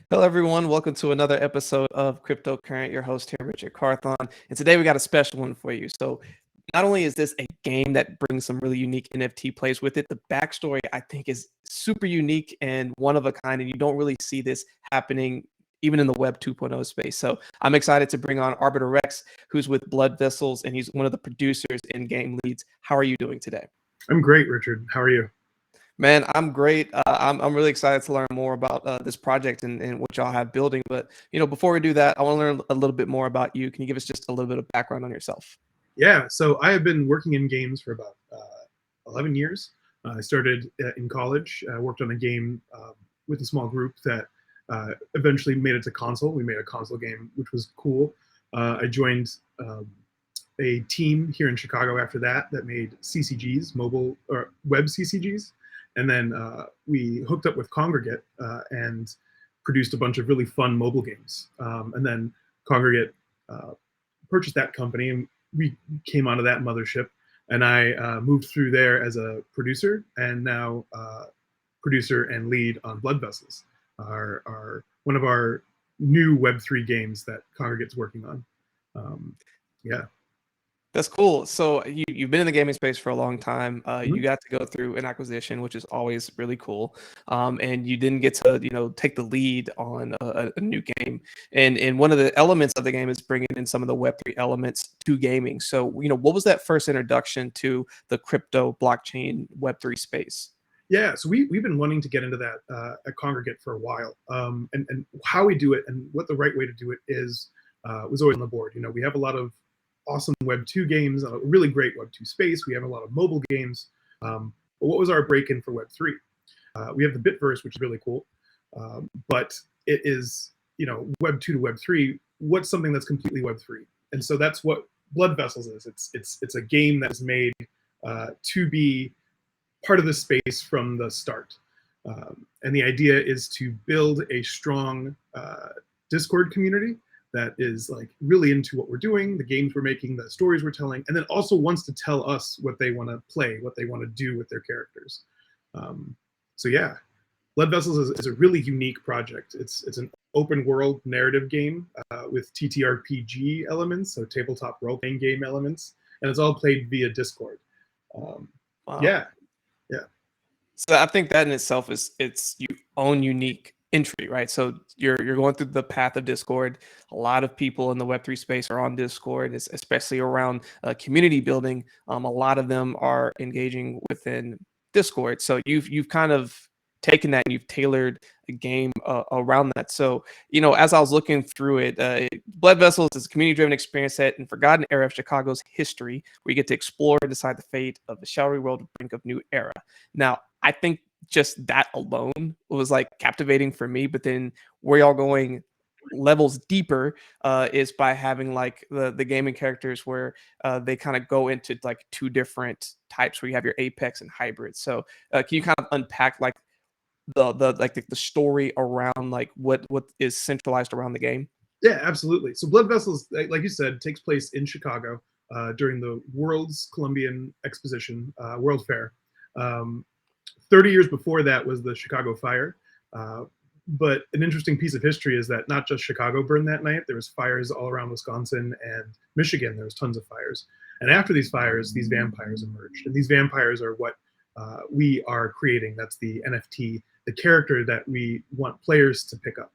Hello, everyone. Welcome to another episode of Cryptocurrent. Your host here, Richard Carthon. And today we got a special one for you. So, not only is this a game that brings some really unique NFT plays with it, the backstory I think is super unique and one of a kind. And you don't really see this happening even in the Web 2.0 space. So, I'm excited to bring on Arbiter Rex, who's with Blood Vessels, and he's one of the producers and game leads. How are you doing today? I'm great, Richard. How are you? Man, I'm great. I'm really excited to learn more about this project and what y'all have building. But before we do that, I want to learn a little bit more about you. Can you give us just a little bit of background on yourself? Yeah, so I have been working in games for about 11 years. I started in college. I worked on a game with a small group that eventually made it to console. We made a console game, which was cool. I joined a team here in Chicago after that made CCGs, mobile or web CCGs. And then we hooked up with Kongregate and produced a bunch of really fun mobile games. And then Kongregate purchased that company, and we came onto that mothership. And I moved through there as a producer, and now producer and lead on Blood Vessels, are one of our new Web3 games that Kongregate's working on. Yeah. That's cool. So you've been in the gaming space for a long time. You Mhm. got to go through an acquisition, which is always really cool. And you didn't get to take the lead on a new game. And one of the elements of the game is bringing in some of the Web3 elements to gaming. So what was that first introduction to the crypto blockchain Web3 space? Yeah, so we've been wanting to get into that at Kongregate for a while, and how we do it and what the right way to do it is was always on the board. We have a lot of awesome Web 2 games, a really great Web 2 space. We have a lot of mobile games, but what was our break-in for Web 3? We have the Bitverse, which is really cool, but it is Web 2 to Web 3. What's something that's completely Web 3? And so that's what Blood Vessels is. It's a game that is made to be part of the space from the start. And the idea is to build a strong Discord community that is like really into what we're doing, the games we're making, the stories we're telling, and then also wants to tell us what they want to play, what they want to do with their characters. So yeah, Blood Vessels is a really unique project. It's an open world narrative game with TTRPG elements, so tabletop role playing game elements, and it's all played via Discord. Um, Wow. yeah, yeah. So I think that in itself is it's you own unique entry, right? So you're going through the path of Discord. A lot of people in the Web3 space are on Discord, especially around community building. A lot of them are engaging within Discord. So you've kind of taken that and you've tailored a game around that. So as I was looking through it, Blood Vessels is a community-driven experience set in forgotten era of Chicago's history, where you get to explore and decide the fate of the shadowy world brink of new era. Now, I think just that alone was like captivating for me. But then where y'all going levels deeper is by having like the gaming characters where they kind of go into like two different types where you have your apex and hybrid. So can you kind of unpack like the story around like what is centralized around the game? Yeah, absolutely. So Blood Vessels, like you said, takes place in Chicago during the World's Columbian Exposition, World Fair. Um, 30 years before that was the Chicago Fire. Uh, but an interesting piece of history is that not just Chicago burned that night. There was fires all around Wisconsin and Michigan. There was tons of fires. And after these fires, these vampires emerged. And these vampires are what we are creating. That's the NFT, the character that we want players to pick up.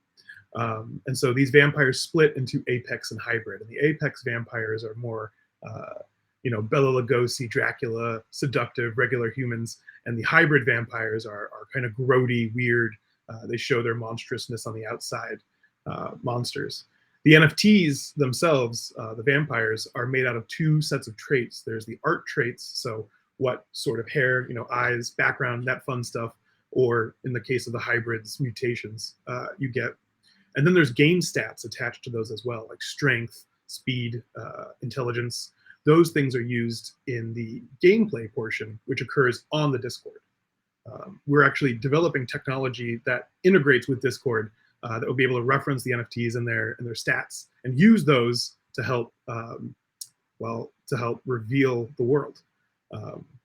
And so these vampires split into Apex and Hybrid. And the Apex vampires are more, Bela Lugosi, Dracula, seductive, regular humans. And the hybrid vampires are kind of grody, weird. They show their monstrousness on the outside, monsters. The NFTs themselves, the vampires, are made out of two sets of traits. There's the art traits, so what sort of hair, eyes, background, that fun stuff, or in the case of the hybrids, mutations you get. And then there's game stats attached to those as well, like strength, speed, intelligence. Those things are used in the gameplay portion, which occurs on the Discord. We're actually developing technology that integrates with Discord that will be able to reference the NFTs and their stats and use those to help to help reveal the world.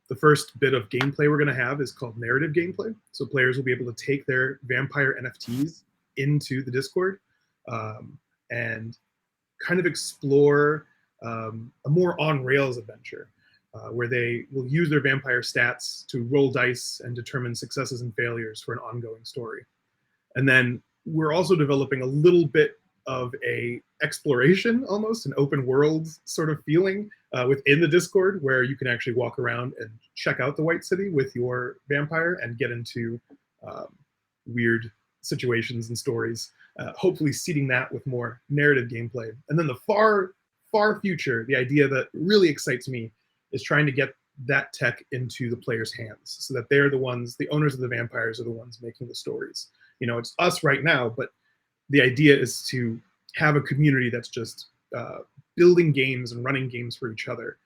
The first bit of gameplay we're going to have is called narrative gameplay. So players will be able to take their vampire NFTs into the Discord and kind of explore a more on rails adventure where they will use their vampire stats to roll dice and determine successes and failures for an ongoing story. And then we're also developing a little bit of a exploration, almost an open world sort of feeling within the Discord, where you can actually walk around and check out the White City with your vampire and get into weird situations and stories, hopefully seeding that with more narrative gameplay. And then the far future, the idea that really excites me is trying to get that tech into the players' hands so that they're the ones, the owners of the vampires are the ones making the stories. You know, it's us right now, but the idea is to have a community that's just building games and running games for each other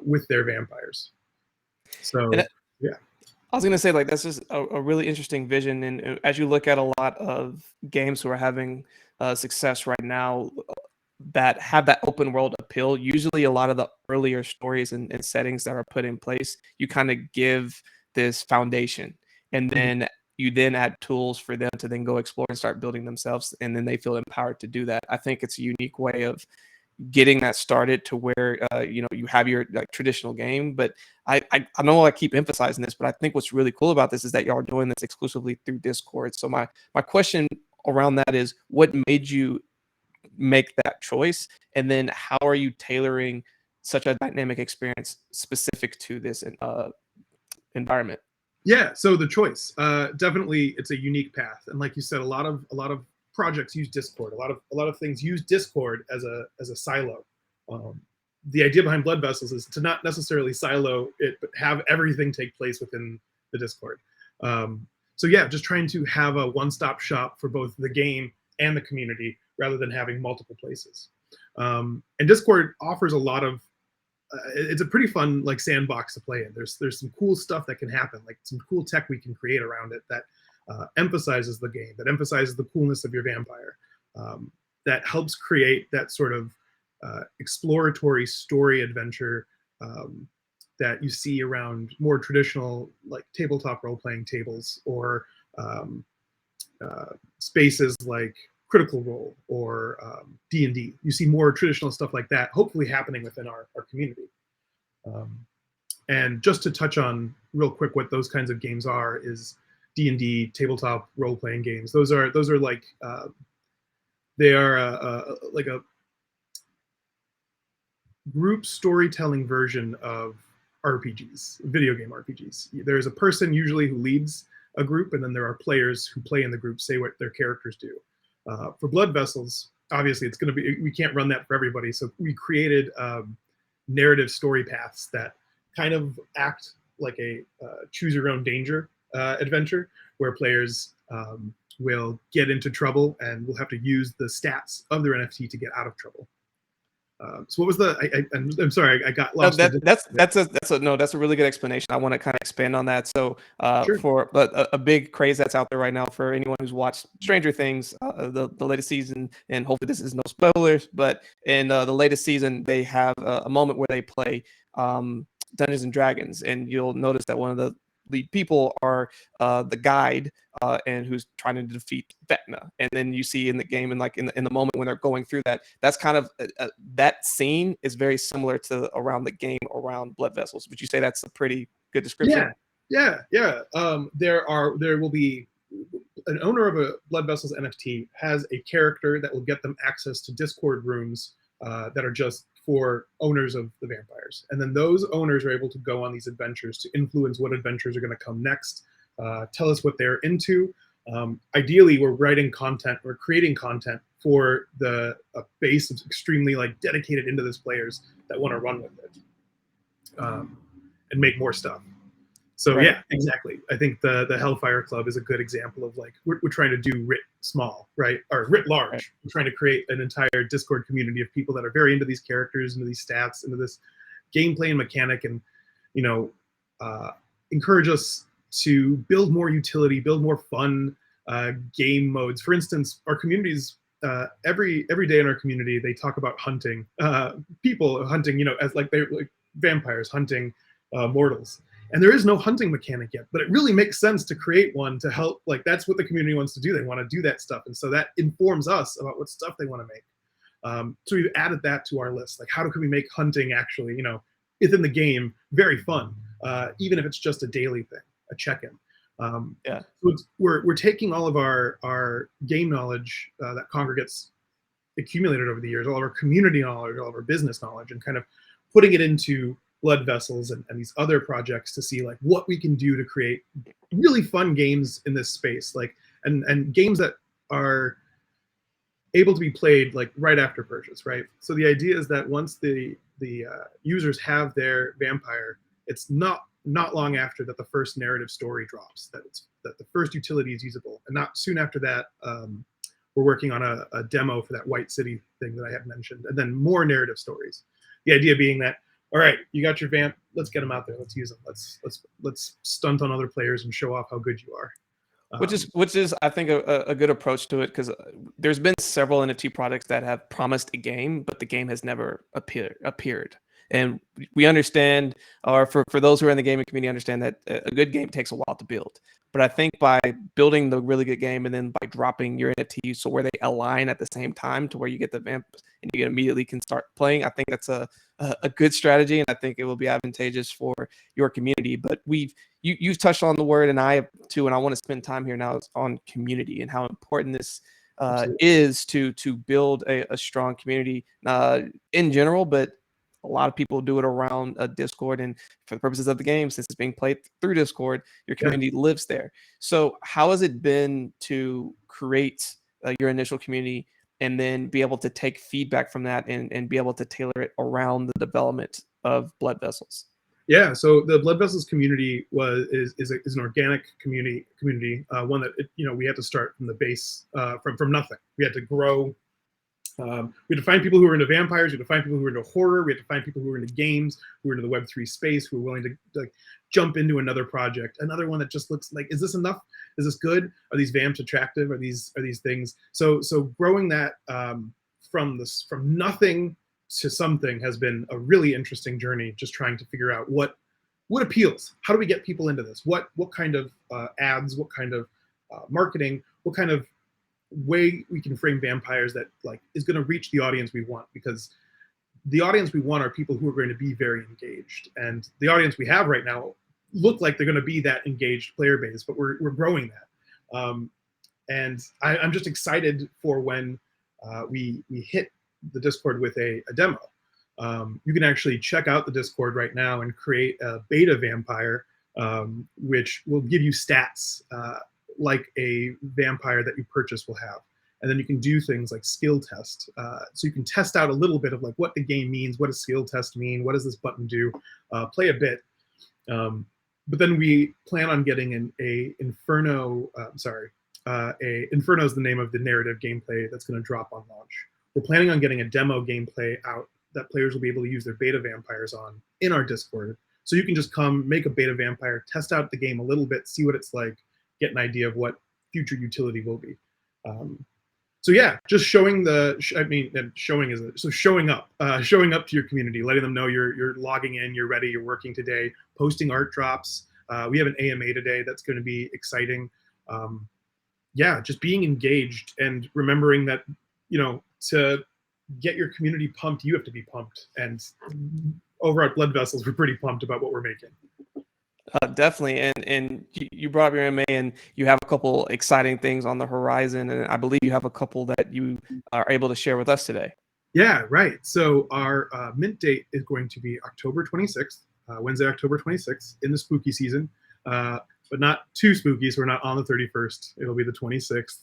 with their vampires. So, yeah. I was going to say, like, that's just a really interesting vision. And as you look at a lot of games who are having success right now that have that open world appeal, usually a lot of the earlier stories and settings that are put in place, you kind of give this foundation. And then you then add tools for them to then go explore and start building themselves. And then they feel empowered to do that. I think it's a unique way of getting that started to where you know, you have your like traditional game. But I know I keep emphasizing this, but I think what's really cool about this is that y'all are doing this exclusively through Discord. So my question around that is, what made you make that choice, and then how are you tailoring such a dynamic experience specific to this environment? Yeah, so the choice, definitely, it's a unique path, and like you said, a lot of projects use Discord. A lot of things use Discord as a silo. The idea behind Blood Vessels is to not necessarily silo it, but have everything take place within the Discord. So yeah, just trying to have a one-stop shop for both the game and the community, rather than having multiple places. And Discord offers a lot of it's a pretty fun like sandbox to play in. There's some cool stuff that can happen, like some cool tech we can create around it that emphasizes the game, that emphasizes the coolness of your vampire, that helps create that sort of exploratory story adventure that you see around more traditional like tabletop role-playing tables, or spaces like Critical Role or D&D. You see more traditional stuff like that hopefully happening within our community. And just to touch on real quick what those kinds of games are is D&D, tabletop role-playing games. Those are like they are like a group storytelling version of RPGs, video game RPGs. There's a person usually who leads a group, and then there are players who play in the group, say what their characters do. For Blood Vessels, obviously it's going to be, we can't run that for everybody, so we created narrative story paths that kind of act like a choose your own danger adventure, where players will get into trouble and will have to use the stats of their NFT to get out of trouble. So what was the? I'm sorry, I got lost. No, that's a really good explanation. I want to kind of expand on that. So Sure. for a big craze that's out there right now for anyone who's watched Stranger Things, the latest season, and hopefully this is no spoilers, but in the latest season they have a moment where they play Dungeons and Dragons, and you'll notice that one of the lead people are the guide and who's trying to defeat Vecna. And then you see in the game, and like in the moment when they're going through that, that's kind of that scene is very similar to around the game around Blood Vessels. Would you say that's a pretty good description? Yeah. There will be an owner of a Blood Vessels NFT has a character that will get them access to Discord rooms that are just for owners of the vampires. And then those owners are able to go on these adventures to influence what adventures are going to come next, tell us what they're into. Ideally, we're writing content, we're creating content for a base of extremely like dedicated into this players that want to run with it and make more stuff. So right. Yeah, exactly. I think the Hellfire Club is a good example of like we're trying to do writ small, right, or writ large. Right. We're trying to create an entire Discord community of people that are very into these characters, into these stats, into this gameplay and mechanic, and encourage us to build more utility, build more fun game modes. For instance, our communities every day in our community they talk about hunting people hunting, as like they're like vampires hunting mortals. And there is no hunting mechanic yet, but it really makes sense to create one to help. Like that's what the community wants to do. They want to do that stuff, and so that informs us about what stuff they want to make. So we've added that to our list. Like, how can we make hunting actually, within the game, very fun, even if it's just a daily thing, a check-in. Yeah. So we're taking all of our game knowledge that Kongregate's accumulated over the years, all of our community knowledge, all of our business knowledge, and kind of putting it into Blood Vessels and these other projects to see like what we can do to create really fun games in this space, like and games that are able to be played like right after purchase, right? So the idea is that once the users have their vampire, it's not long after that the first narrative story drops, that the first utility is usable, and not soon after that. We're working on a demo for that White City thing that I had mentioned, and then more narrative stories. The idea being that, all right, you got your vamp, let's get them out there, let's use them, let's stunt on other players and show off how good you are. Which is I think a good approach to it, because there's been several NFT products that have promised a game, but the game has never appeared. And we understand, or for those who are in the gaming community, understand that a good game takes a while to build. But I think by building the really good game and then by dropping your NFTs so where they align at the same time to where you get the vamp and you immediately can start playing, I think that's a good strategy, and I think it will be advantageous for your community. But you've touched on the word, and I have too, and I want to spend time here now on community and how important this is to build a strong community in general, but a lot of people do it around a Discord, and for the purposes of the game, since it's being played through Discord, your community lives there. So how has it been to create your initial community and then be able to take feedback from that and be able to tailor it around the development of Blood Vessels? Yeah, so the Blood Vessels community is an organic community, one that we had to start from the base, from nothing. We had to grow. We had to find people who were into vampires. We had to find people who were into horror. We had to find people who were into games, who were into the Web3 space, who were willing to like jump into another project, another one that just looks like, is this enough? Is this good? Are these vamps attractive? Are these things? So growing that from nothing to something has been a really interesting journey. Just trying to figure out what appeals. How do we get people into this? What kind of ads? What kind of marketing? What kind of way we can frame vampires that like is going to reach the audience we want, because the audience we want are people who are going to be very engaged, and the audience we have right now look like they're going to be that engaged player base, but we're growing that. And I'm just excited for when we hit the Discord with a demo. You can actually check out the Discord right now and create a beta vampire, which will give you stats like a vampire that you purchase will have. And then you can do things like skill test. So you can test out a little bit of like what the game means, what does skill test mean, what does this button do, play a bit. But then we plan on getting a Inferno, Inferno is the name of the narrative gameplay that's going to drop on launch. We're planning on getting a demo gameplay out that players will be able to use their beta vampires on in our Discord. So you can just come, make a beta vampire, test out the game a little bit, see what it's like, get an idea of what future utility will be. So yeah, just showing showing up to your community, letting them know you're logging in, you're ready, you're working today, posting art drops. We have an AMA today that's going to be exciting. Yeah, just being engaged and remembering that, to get your community pumped, you have to be pumped. And over at Blood Vessels, we're pretty pumped about what we're making. Definitely, and you brought up your MA, and you have a couple exciting things on the horizon, and I believe you have a couple that you are able to share with us today. Yeah, right. So our mint date is going to be October 26th, Wednesday, October 26th, in the spooky season, but not too spooky, so we're not on the 31st. It'll be the 26th.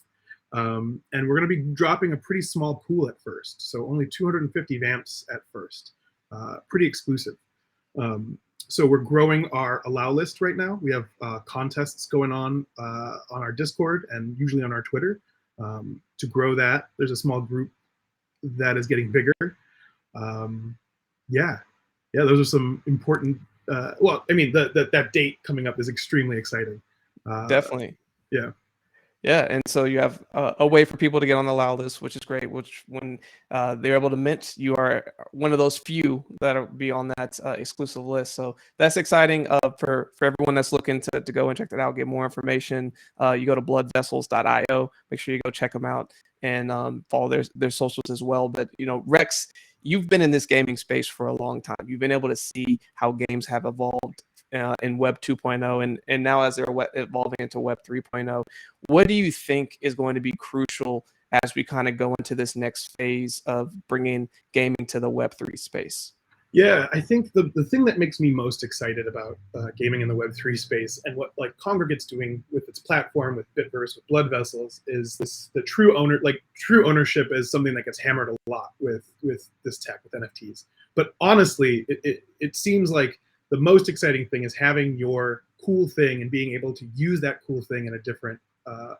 And we're going to be dropping a pretty small pool at first, so only 250 vamps at first. Pretty exclusive. So we're growing our allow list right now. We have contests going on our Discord and usually on our Twitter. To grow that, there's a small group that is getting bigger. Yeah, those are some important. Well, I mean, that date coming up is extremely exciting. Definitely. Yeah. Yeah, and so you have a way for people to get on the allow list, which is great. Which when they're able to mint, you are one of those few that'll be on that exclusive list. So that's exciting for everyone that's looking to go and check that out, get more information. You go to bloodvessels.io. Make sure you go check them out and follow their socials as well. But Rex, you've been in this gaming space for a long time. You've been able to see how games have evolved in Web 2.0 and now as they're evolving into Web 3.0. What do you think is going to be crucial as we kind of go into this next phase of bringing gaming to the Web3 space? Yeah, I think the thing that makes me most excited about gaming in the Web3 space and what like Kongregate's doing with its platform, with Bitverse, with Blood Vessels, is the true ownership is something that gets hammered a lot with this tech, with NFTs. But honestly, it seems like the most exciting thing is having your cool thing and being able to use that cool thing in a different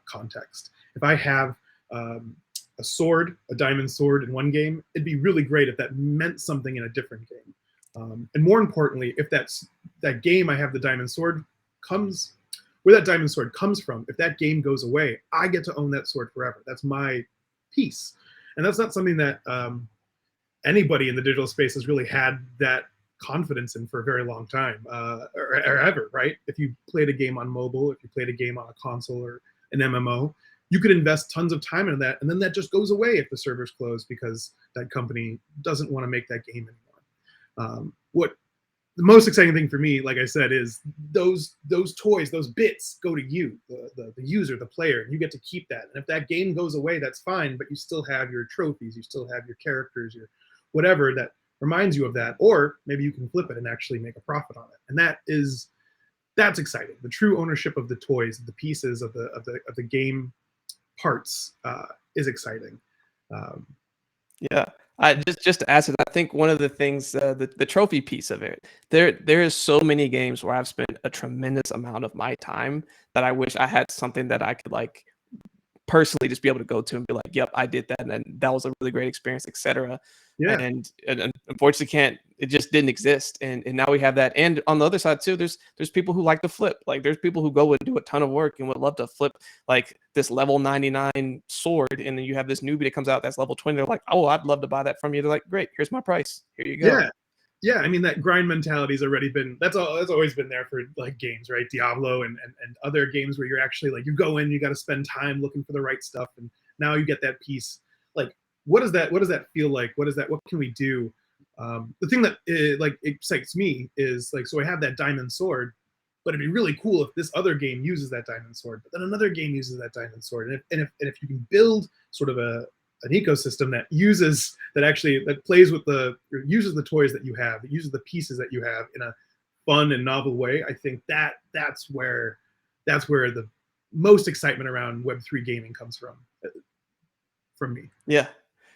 context. If I have a sword, a diamond sword in one game, it'd be really great if that meant something in a different game. And more importantly, if that game I have the diamond sword comes, where that diamond sword comes from, if that game goes away, I get to own that sword forever. That's my piece. And that's not something that anybody in the digital space has really had that confidence in for a very long time, or ever, right? If you played a game on mobile, if you played a game on a console or an MMO, you could invest tons of time into that, and then that just goes away if the servers close because that company doesn't want to make that game anymore. What the most exciting thing for me, like I said, is those toys, those bits go to you, the user, the player, and you get to keep that. And if that game goes away, that's fine, but you still have your trophies, you still have your characters, your whatever that reminds you of that, or maybe you can flip it and actually make a profit on it. And that's exciting. The true ownership of the toys, the pieces of the game parts is exciting. Yeah. I just to add to that, I think one of the things, the trophy piece of it, there is so many games where I've spent a tremendous amount of my time that I wish I had something that I could like personally just be able to go to and be like, yep, I did that, and that was a really great experience, etc. Yeah, And unfortunately can't, it just didn't exist, and now we have that. And on the other side too, there's people who like to flip. Like there's people who go and do a ton of work and would love to flip like this level 99 sword, and then you have this newbie that comes out that's level 20. They're like, oh, I'd love to buy that from you. They're like, great, here's my price, here you go. yeah. I mean, that grind mentality's already been that's always been there for like games, right? Diablo and other games where you're actually like you go in, you got to spend time looking for the right stuff, and now you get that piece. Like, what does that feel like? What can we do? The thing that like excites me is like, so I have that diamond sword, but it'd be really cool if this other game uses that diamond sword, but then another game uses that diamond sword, and if you can build sort of an ecosystem that plays with uses the toys that you have, that uses the pieces that you have in a fun and novel way, I think that's where the most excitement around Web3 gaming comes from me. Yeah.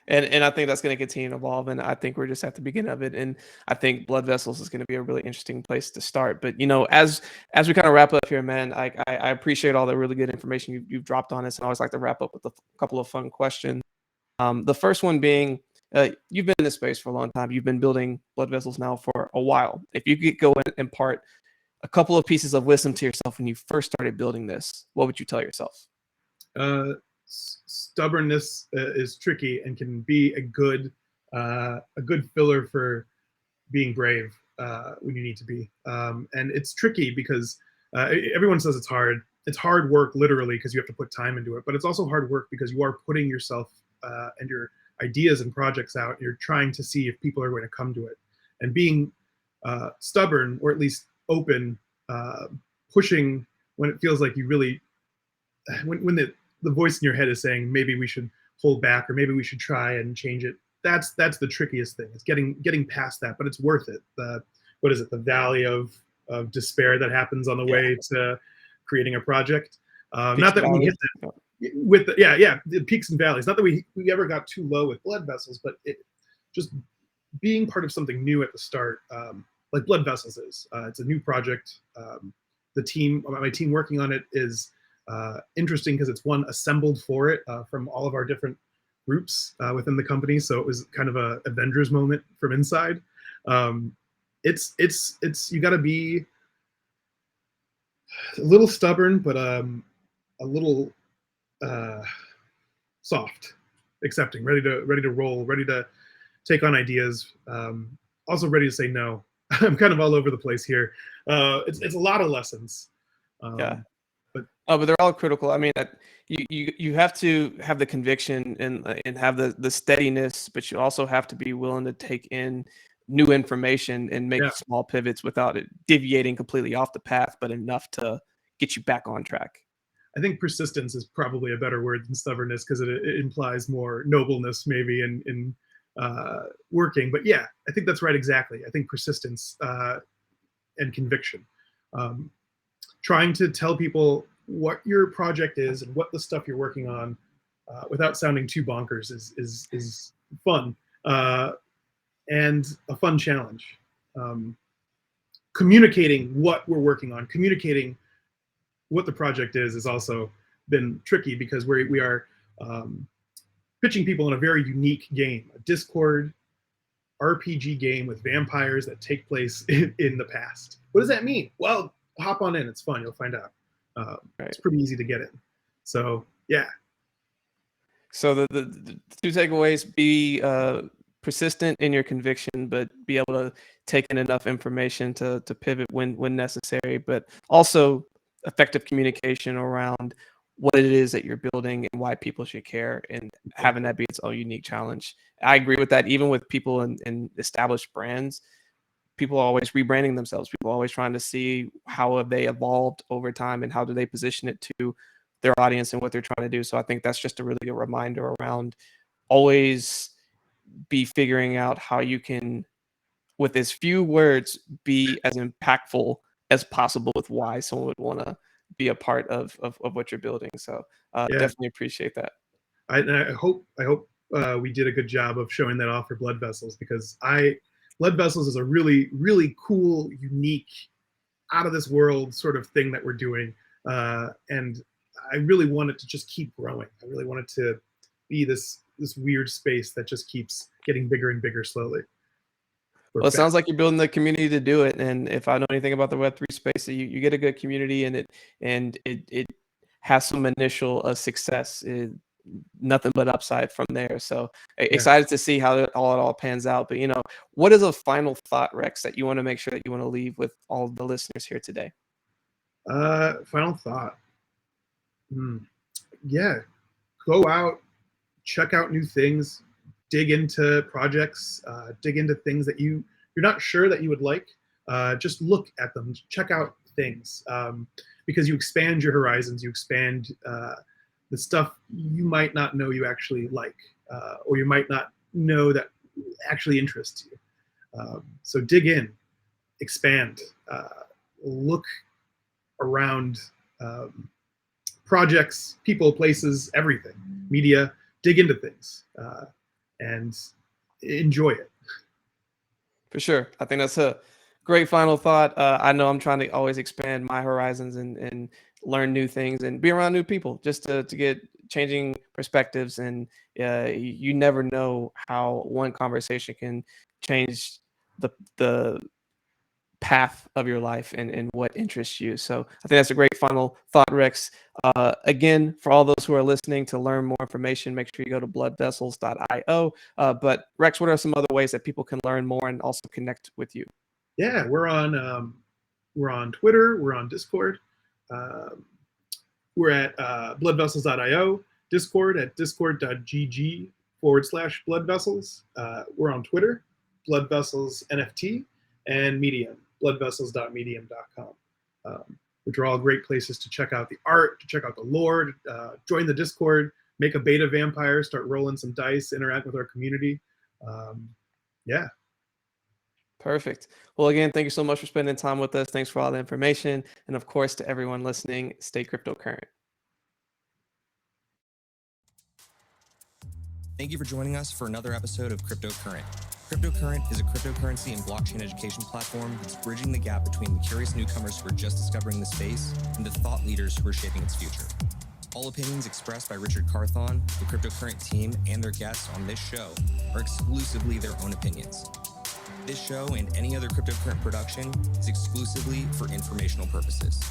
And I think that's going to continue to evolve, and I think we're just at the beginning of it. And I think Blood Vessels is going to be a really interesting place to start. But as we kind of wrap up here, man, I appreciate all the really good information you've dropped on us. And I always like to wrap up with a couple of fun questions. The first one being, you've been in this space for a long time. You've been building Blood Vessels now for a while. If you could go and impart a couple of pieces of wisdom to yourself when you first started building this, what would you tell yourself? Stubbornness is tricky and can be a good filler for being brave when you need to be. And it's tricky because everyone says it's hard. It's hard work literally because you have to put time into it, but it's also hard work because you are putting yourself and your ideas and projects out. You're trying to see if people are going to come to it, and being stubborn, or at least open, pushing when it feels like you really, when the voice in your head is saying maybe we should hold back or maybe we should try and change it. That's the trickiest thing. It's getting past that, but it's worth it. What is it? The valley of despair that happens on the way to creating a project. Not that we hit that with the peaks and valleys. Not that we ever got too low with Blood Vessels, but it just being part of something new at the start, like Blood Vessels is. It's a new project. My team working on it is interesting because it's one assembled for it from all of our different groups within the company. So it was kind of a Avengers moment from inside. It's you got to be a little stubborn, but a little soft, accepting, ready to roll, ready to take on ideas. Also ready to say no. I'm kind of all over the place here. It's a lot of lessons. Yeah. But But they're all critical. I mean, you have to have the conviction and have the steadiness, but you also have to be willing to take in new information and make yeah, small pivots without it deviating completely off the path, but enough to get you back on track. I think persistence is probably a better word than stubbornness because it implies more nobleness maybe in working. But yeah, I think that's right exactly. I think persistence and conviction. Um, Trying to tell people what your project is and what the stuff you're working on without sounding too bonkers is fun and a fun challenge. Communicating what we're working on, communicating what the project is also been tricky because we are pitching people in a very unique game, a Discord RPG game with vampires that take place in the past. What does that mean? Well, hop on in. It's fun. You'll find out. Right. It's pretty easy to get in. So yeah. So the two takeaways: be persistent in your conviction, but be able to take in enough information to pivot when necessary. But also effective communication around what it is that you're building and why people should care, and having that be its own unique challenge. I agree with that. Even with people in established brands, people are always rebranding themselves. People are always trying to see how have they evolved over time and how do they position it to their audience and what they're trying to do. So I think that's just a really good reminder around always be figuring out how you can, with as few words, be as impactful as possible with why someone would want to be a part of what you're building. So Yeah. definitely appreciate that. I hope we did a good job of showing that off for Blood Vessels because Blood Vessels is a really, really cool, unique, out of this world sort of thing that we're doing. And I really want it to just keep growing. I really want it to be this weird space that just keeps getting bigger and bigger slowly. Well, it sounds like you're building the community to do it. And if I know anything about the Web3 space, you get a good community and it has some initial success. Nothing but upside from there. So excited to see how it all pans out. But what is a final thought, Rex, that you want to make sure that you want to leave with all the listeners here today? Final thought. Yeah, go out, check out new things, dig into projects, dig into things that you're not sure that you would like. Just look at them, check out things because you expand your horizons, you expand the stuff you might not know you actually like, or you might not know that actually interests you. So dig in, expand, look around projects, people, places, everything, media, dig into things and enjoy it. For sure. I think that's a great final thought. I know I'm trying to always expand my horizons and learn new things and be around new people just to get changing perspectives. And you never know how one conversation can change the path of your life and what interests you. So I think that's a great final thought, Rex. Again, for all those who are listening, to learn more information, make sure you go to bloodvessels.io. But Rex, what are some other ways that people can learn more and also connect with you? Yeah, we're on Twitter, we're on Discord. We're at bloodvessels.io, Discord at discord.gg/bloodvessels. We're on Twitter, bloodvessels NFT, and Medium, bloodvessels.medium.com, which are all great places to check out the art, to check out the lore, join the Discord, make a beta vampire, start rolling some dice, interact with our community. Yeah. Perfect. Well, again, thank you so much for spending time with us. Thanks for all the information. And of course, to everyone listening, stay cryptocurrent. Thank you for joining us for another episode of Cryptocurrent. Cryptocurrent is a cryptocurrency and blockchain education platform that's bridging the gap between the curious newcomers who are just discovering the space and the thought leaders who are shaping its future. All opinions expressed by Richard Carthon, the Cryptocurrent team, and their guests on this show are exclusively their own opinions. This show and any other Cryptocurrent production is exclusively for informational purposes.